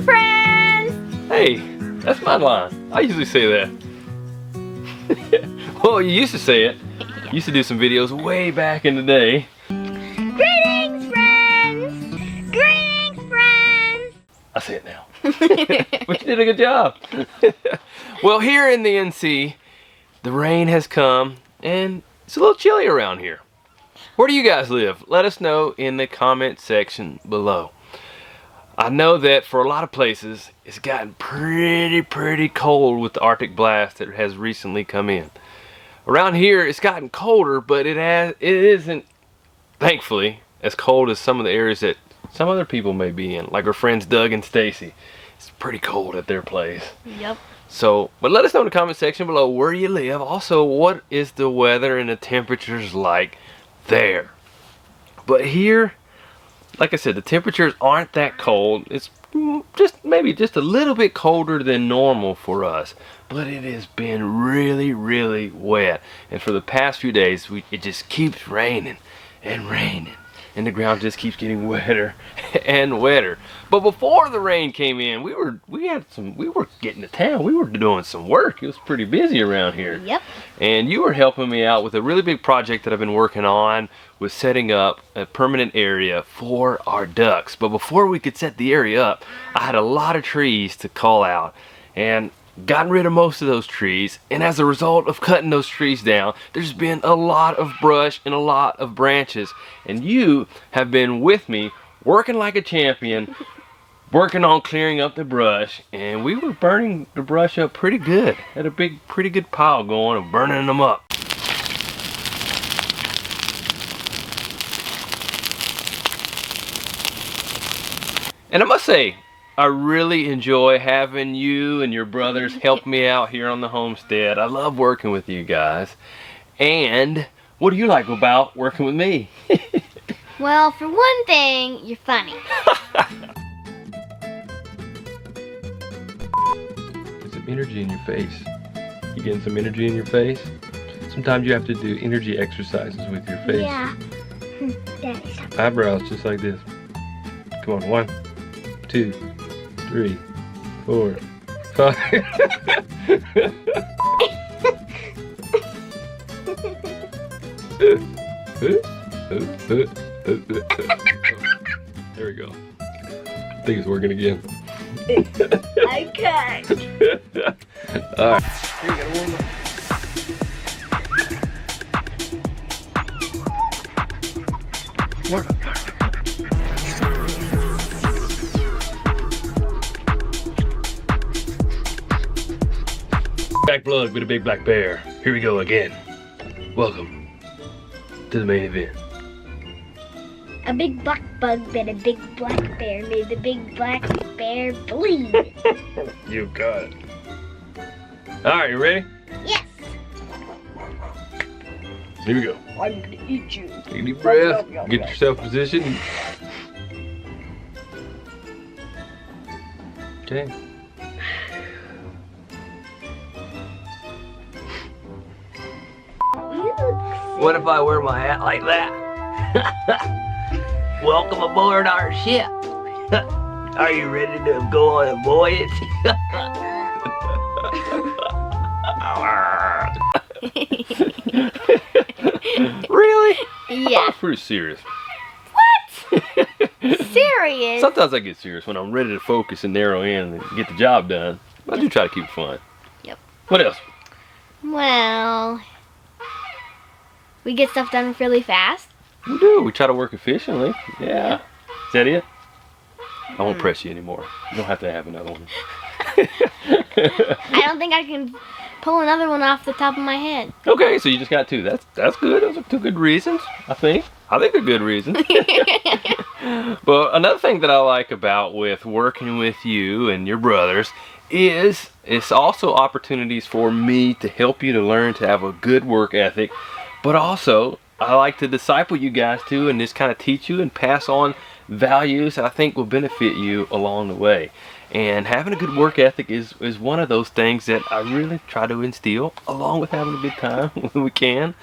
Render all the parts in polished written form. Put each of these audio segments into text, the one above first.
friends! Hey, that's my line. I usually say that. Well, you used to say it. You used to do some videos way back in the day. Greetings, friends! Greetings, friends! I say it now. But you did a good job. Well, here in the NC, the rain has come and it's a little chilly around here. Where do you guys live? Let us know in the comment section below. I know that for a lot of places, it's gotten pretty cold with the Arctic blast that has recently come in. Around here, it's gotten colder, but it isn't, thankfully, as cold as some of the areas that some other people may be in, like our friends Doug and Stacy. It's pretty cold at their place. Yep. So, but let us know in the comment section below where you live. Also, what is the weather and the temperatures like there? But here, like I said, the temperatures aren't that cold. It's maybe just a little bit colder than normal for us. But it has been really wet. And for the past few days, it just keeps raining and raining. And the ground just keeps getting wetter and wetter. But before the rain came in, we were getting to town. We were doing some work. It was pretty busy around here. Yep. And you were helping me out with a really big project that I've been working on with setting up a permanent area for our ducks. But before we could set the area up, I had a lot of trees to call out. And gotten rid of most of those trees, and as a result of cutting those trees down, there's been a lot of brush and a lot of branches, and you have been with me working like a champion, working on clearing up the brush, and we were burning the brush up pretty good. Had a pretty good pile going of burning them up. And I must say, I really enjoy having you and your brothers help me out here on the homestead. I love working with you guys. And what do you like about working with me? Well, for one thing, you're funny. Get some energy in your face. You getting some energy in your face? Sometimes you have to do energy exercises with your face. Yeah. Eyebrows just like this. Come on, 1, 2, 3, 4, 5. There we go. I think it's working again. I can't. Alright. Here you go, warm up. Warm up. Black blood with a big black bear. Here we go again. Welcome to the main event. A big black bug bit a big black bear, made the big black bear bleed. You got it. Alright, you ready? Yes. Here we go. I'm gonna eat you. Take a deep breath. Get yourself positioned. Okay. What if I wear my hat like that? Welcome aboard our ship. Are you ready to go on a voyage? Really? Yeah. I'm pretty serious. What? Serious? Sometimes I get serious when I'm ready to focus and narrow in and get the job done. I do try to keep it fun. Yep. What else? Well, we get stuff done really fast. We do. We try to work efficiently. Yeah. Is that it? I won't press you anymore. You don't have to have another one. I don't think I can pull another one off the top of my head. Okay, so you just got 2. That's good. Those are 2 good reasons, I think. They're good reasons. But another thing that I like about with working with you and your brothers is it's also opportunities for me to help you to learn to have a good work ethic, but also I like to disciple you guys too and just kind of teach you and pass on values that I think will benefit you along the way. And having a good work ethic is one of those things that I really try to instill, along with having a good time when we can.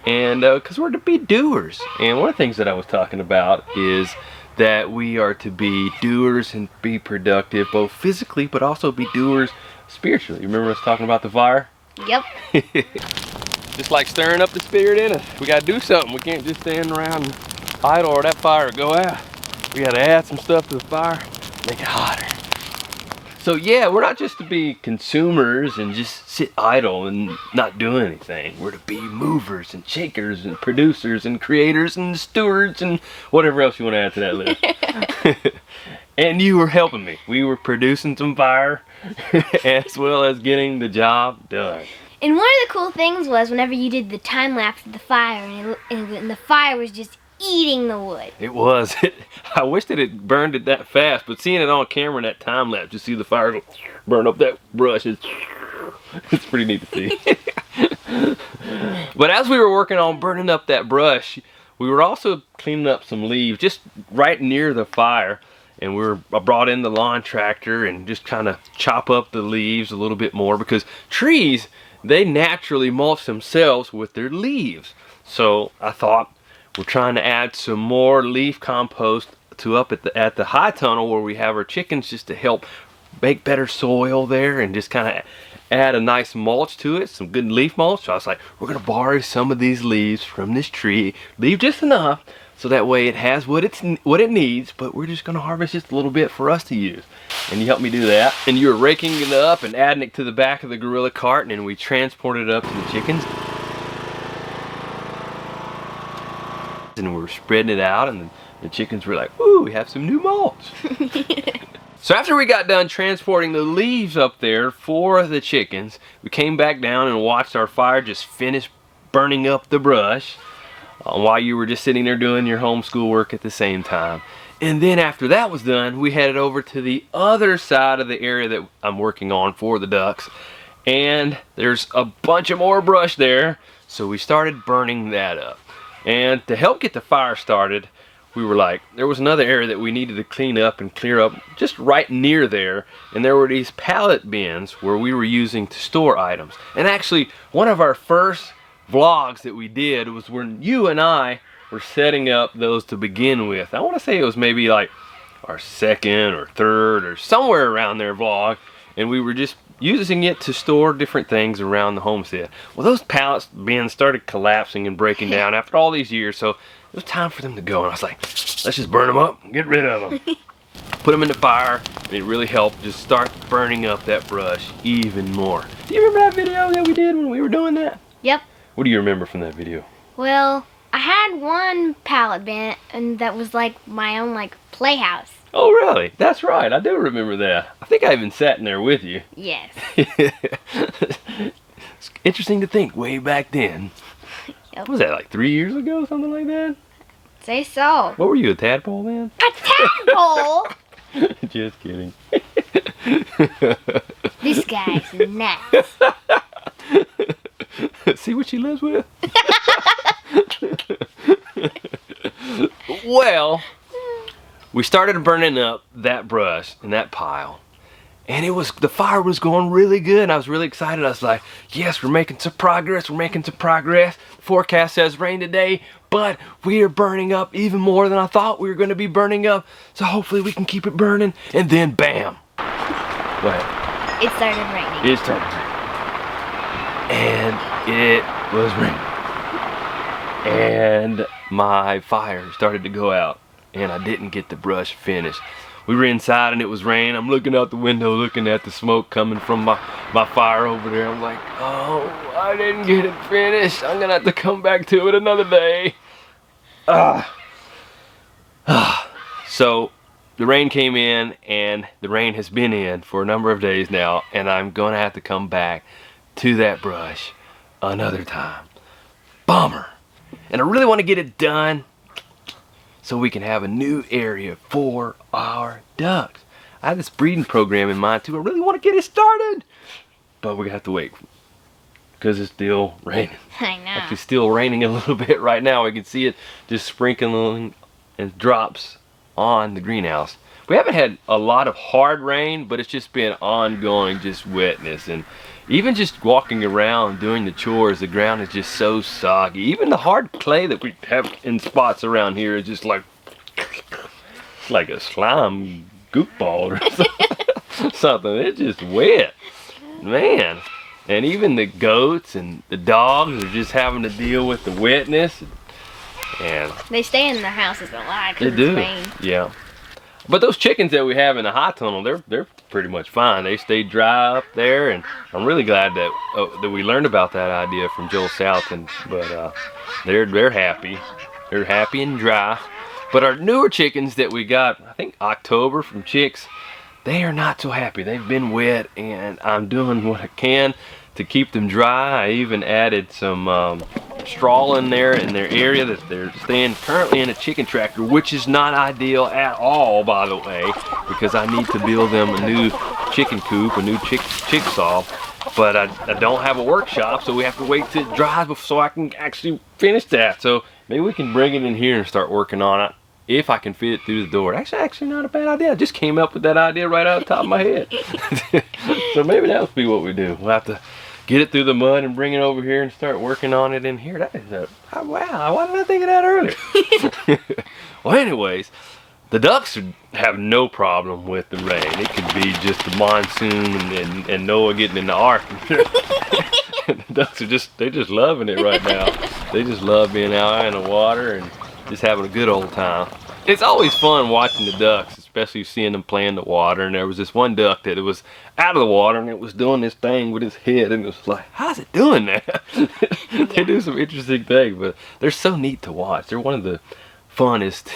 And because we're to be doers. And one of the things that I was talking about is that we are to be doers and be productive, both physically but also be doers spiritually. You remember us talking about the fire? Yep. Just like stirring up the spirit in us. We gotta do something. We can't just stand around and idle or that fire will go out. We gotta add some stuff to the fire, make it hotter. So yeah, we're not just to be consumers and just sit idle and not do anything. We're to be movers and shakers and producers and creators and stewards and whatever else you want to add to that list. And you were helping me. We were producing some fire as well as getting the job done. And one of the cool things was whenever you did the time lapse of the fire, and the fire was just eating the wood. It was. I wish that it burned it that fast, but seeing it on camera in that time lapse, you see the fire go burn up that brush. It's pretty neat to see. But as we were working on burning up that brush, we were also cleaning up some leaves just right near the fire. And I brought in the lawn tractor and just kind of chop up the leaves a little bit more, because trees, they naturally mulch themselves with their leaves. So I thought, we're trying to add some more leaf compost to up at the high tunnel where we have our chickens, just to help make better soil there and just kind of add a nice mulch to it, some good leaf mulch. So I was like, we're gonna borrow some of these leaves from this tree, leave just enough so that way it has what it needs, but we're just gonna harvest just a little bit for us to use. And you helped me do that. And you were raking it up and adding it to the back of the gorilla cart, and we transported it up to the chickens. And we were spreading it out, and the chickens were like, ooh, we have some new mulch. So after we got done transporting the leaves up there for the chickens, we came back down and watched our fire just finish burning up the brush while you were just sitting there doing your homeschool work at the same time. And then after that was done, we headed over to the other side of the area that I'm working on for the ducks, and there's a bunch of more brush there, so we started burning that up. And to help get the fire started, we were like, there was another area that we needed to clean up and clear up just right near there, and there were these pallet bins where we were using to store items. And actually, one of our first vlogs that we did was when you and I were setting up those to begin with. I want to say it was maybe like our second or third or somewhere around there vlog, and we were just using it to store different things around the homestead. Well, those pallet bins started collapsing and breaking down after all these years, so it was time for them to go. And I was like, let's just burn them up and get rid of them. Put them in the fire, and it really helped just start burning up that brush even more. Do you remember that video that we did when we were doing that? Yep. What do you remember from that video? Well, I had one pallet bin, and that was like my own like playhouse. Oh, really? That's right. I do remember that. I think I even sat in there with you. Yes. It's interesting to think way back then. Yep. What was that, like 3 years ago, something like that? Say so. What were you, a tadpole then? A tadpole? Just kidding. This guy's nuts. See what she lives with? Well, we started burning up that brush and that pile, and the fire was going really good, and I was really excited. I was like, yes, we're making some progress, The forecast says rain today, but we are burning up even more than I thought we were going to be burning up, so hopefully we can keep it burning. And then bam! What? It started raining. It started raining. And it was raining. And my fire started to go out, and I didn't get the brush finished. We were inside and it was raining. I'm looking out the window, looking at the smoke coming from my fire over there. I'm like, oh, I didn't get it finished. I'm gonna have to come back to it another day. So the rain came in, and the rain has been in for a number of days now, and I'm gonna have to come back to that brush another time. Bummer. And I really want to get it done so we can have a new area for our ducks. I have this breeding program in mind too. I really want to get it started, but we're gonna have to wait because it's still raining. I know. Actually, still raining a little bit right now. We can see it just sprinkling and drops on the greenhouse. We haven't had a lot of hard rain, but it's just been ongoing, just wetness. And even just walking around doing the chores, the ground is just so soggy. Even the hard clay that we have in spots around here is just like, like a slime goop ball or something. It's just wet, man. And even the goats and the dogs are just having to deal with the wetness. And they stay in their houses a lot they because do. it's rain. Yeah. But those chickens that we have in the hot tunnel, they're pretty much fine. They stay dry up there, and I'm really glad that we learned about that idea from Joel Southon. But they're happy. They're happy and dry. But our newer chickens that we got, I think October from Chicks, they are not so happy. They've been wet, and I'm doing what I can to keep them dry. I even added some straw in their area that they're staying currently in a chicken tractor, which is not ideal at all, by the way, because I need to build them a new chicken coop, a new chick stall. But I don't have a workshop, so we have to wait till it dries so I can actually finish that. So maybe we can bring it in here and start working on it if I can fit it through the door. Actually not a bad idea. I just came up with that idea right out of the top of my head. So maybe that'll be what we do. We'll have to get it through the mud and bring it over here and start working on it in here. That is wow, why didn't I think of that earlier? Well, anyways, the ducks have no problem with the rain. It could be just the monsoon and Noah getting in the ark. The ducks are just loving it right now. They just love being out in the water and just having a good old time. It's always fun watching the ducks, especially seeing them play in the water. And there was this one duck that it was out of the water and it was doing this thing with its head, and it was like, how's it doing that? They do some interesting things, but they're so neat to watch. They're one of the funnest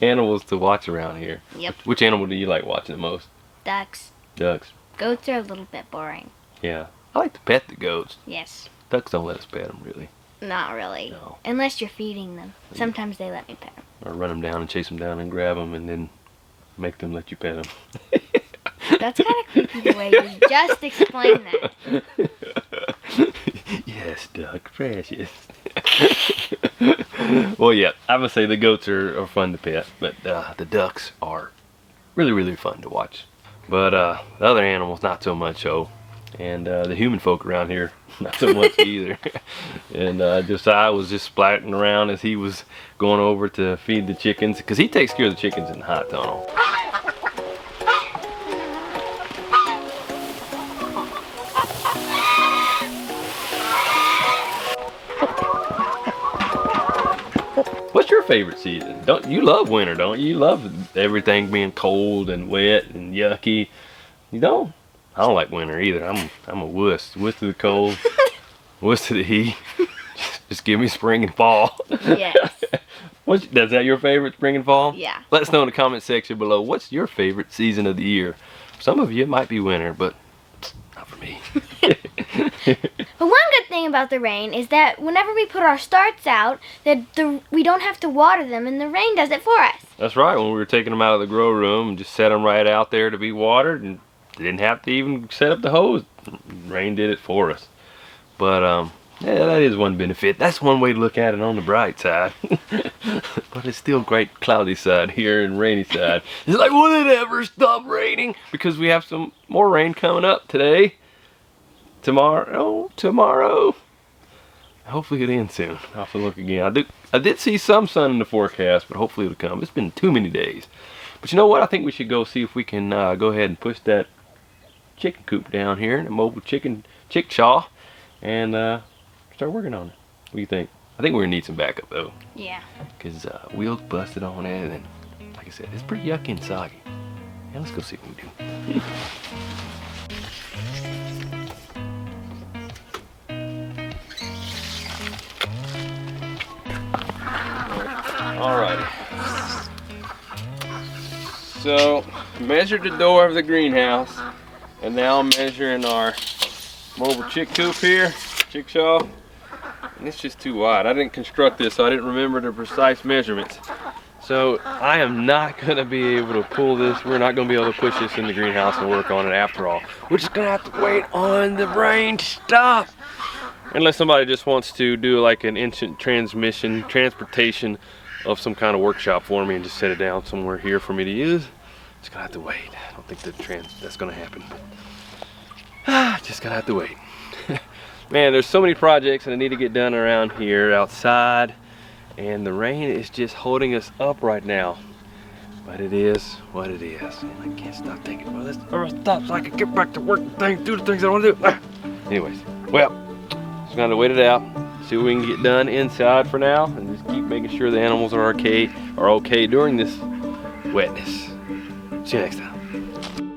animals to watch around here. Yep. Which animal do you like watching the most? Ducks. Ducks. Goats are a little bit boring. Yeah. I like to pet the goats. Yes. Ducks don't let us pet them, really. Not really. No. Unless you're feeding them. Sometimes they let me pet them. Or run them down and chase them down and grab them and then make them let you pet them. That's kind of creepy the way you just explained that. Yes, duck, precious. Well, yeah, I would say the goats are fun to pet, but the ducks are really, really fun to watch. But the other animals, not so much so. And the human folk around here, not so much either. And Josiah was just splatting around as he was going over to feed the chickens, because he takes care of the chickens in the hot tunnel. What's your favorite season? Don't you love winter, don't you? You love everything being cold and wet and yucky. You don't? I don't like winter either. I'm a wuss. Wuss to the cold, wuss to the heat. Just give me spring and fall. Yes. Is that your favorite, spring and fall? Yeah. Let us know in the comment section below, what's your favorite season of the year? Some of you it might be winter, but not for me. But one good thing about the rain is that whenever we put our starts out, we don't have to water them, and the rain does it for us. That's right. When we were taking them out of the grow room and just set them right out there to be watered, and didn't have to even set up the hose. Rain did it for us. But yeah, that is one benefit. That's one way to look at it on the bright side. But it's still great cloudy side here and rainy side. It's like, will it ever stop raining? Because we have some more rain coming up today. Tomorrow. Hopefully it ends soon. I'll have to look again. I did see some sun in the forecast, but hopefully it'll come. It's been too many days. But you know what? I think we should go see if we can go ahead and push that chicken coop down here, the mobile chickshaw, and start working on it. What do you think? I think we're gonna need some backup though. Yeah. Cause wheels busted on it, and like I said, it's pretty yucky and soggy. Yeah, let's go see what we can do. Alrighty. So, measured the door of the greenhouse, and now I'm measuring our mobile chick coop here, chickshaw, and it's just too wide. I didn't construct this, so I didn't remember the precise measurements. So I am not gonna be able to pull this. We're not gonna be able to push this in the greenhouse and work on it after all. We're just gonna have to wait on the rain to stop. Unless somebody just wants to do like an instant transportation of some kind of workshop for me and just set it down somewhere here for me to use. Just gonna have to wait. I don't think that's gonna happen. Just gonna have to wait. Man, there's so many projects that I need to get done around here outside, and the rain is just holding us up right now. But it is what it is. And I can't stop thinking about this. Or stop so I can get back to work and do the things I want to do. Anyways, well, just gonna wait it out. See what we can get done inside for now, and just keep making sure the animals are okay during this wetness. See you next time.